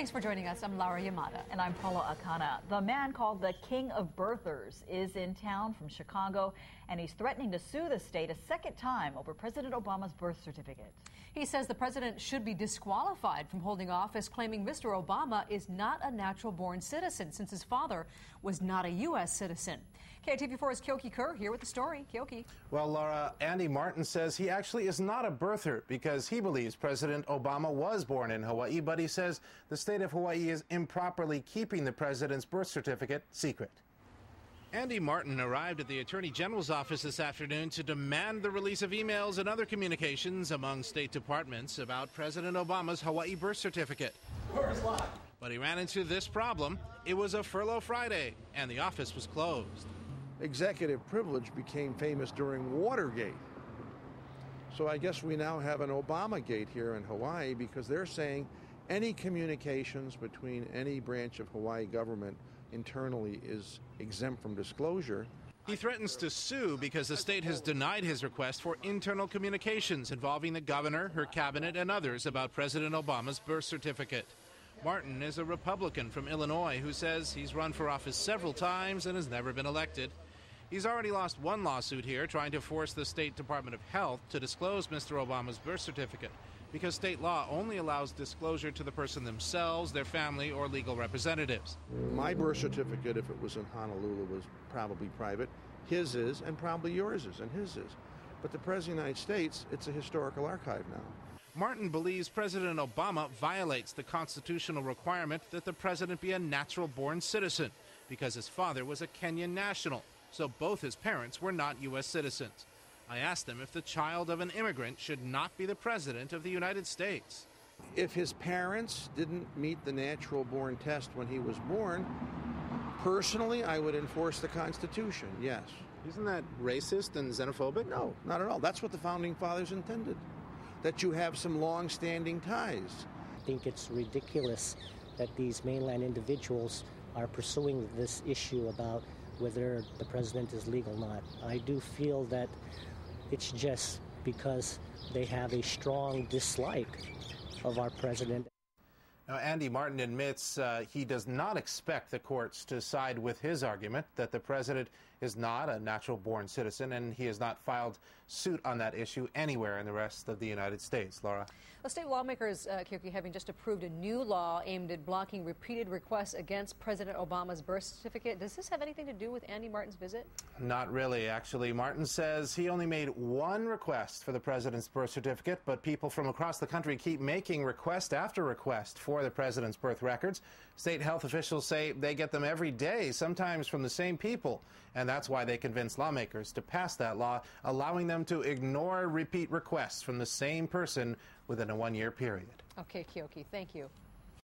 Thanks for joining us. I'm Laura Yamada. And I'm Paula Akana. The man called the King of Birthers is in town from Chicago, and he's threatening to sue the state a second time over President Obama's birth certificate. He says the president should be disqualified from holding office, claiming Mr. Obama is not a natural-born citizen since his father was not a U.S. citizen. KTV4's Keoki KERR here with the story. Keoki. Well, Laura, Andy Martin says he actually is not a birther because he believes President Obama was born in Hawaii, but he says the state of Hawaii is improperly keeping the president's birth certificate secret. Andy Martin arrived at the Attorney General's office this afternoon to demand the release of emails and other communications among state departments about President Obama's Hawaii birth certificate. But he ran into this problem. It was a furlough Friday, and the office was closed. Executive privilege became famous during Watergate. So I guess we now have an Obamagate here in Hawaii because they're saying any communications between any branch of Hawaii government internally is exempt from disclosure. He threatens to sue because the state has denied his request for internal communications involving the governor, her cabinet, and others about President Obama's birth certificate. Martin is a Republican from Illinois who says he's run for office several times and has never been elected. He's already lost one lawsuit here trying to force the State Department of Health to disclose Mr. Obama's birth certificate because state law only allows disclosure to the person themselves, their family, or legal representatives. My birth certificate, if it was in Honolulu, was probably private. His is, and probably yours is, and his is. But the President of the United States, it's a historical archive now. Martin believes President Obama violates the constitutional requirement that the president be a natural-born citizen because his father was a Kenyan national, so both his parents were not U.S. citizens. I asked him if the child of an immigrant should not be the president of the United States. If his parents didn't meet the natural-born test when he was born, personally, I would enforce the Constitution, yes. Isn't that racist and xenophobic? No, not at all. That's what the Founding Fathers intended, that you have some long-standing ties. I think it's ridiculous that these mainland individuals are pursuing this issue about whether the president is legal or not. I do feel that it's just because they have a strong dislike of our president. Now, Andy Martin admits he does not expect the courts to side with his argument that the president is not a natural-born citizen, and he has not filed suit on that issue anywhere in the rest of the United States. Laura? Well, state lawmakers, Keoki, having just approved a new law aimed at blocking repeated requests against President Obama's birth certificate. Does this have anything to do with Andy Martin's visit? Not really, actually. Martin says he only made one request for the president's birth certificate, but people from across the country keep making request after request for the president's birth records. State health officials say they get them every day, sometimes from the same people, and that's why they convinced lawmakers to pass that law, allowing them to ignore repeat requests from the same person within a one-year period. Okay, Keoki, thank you.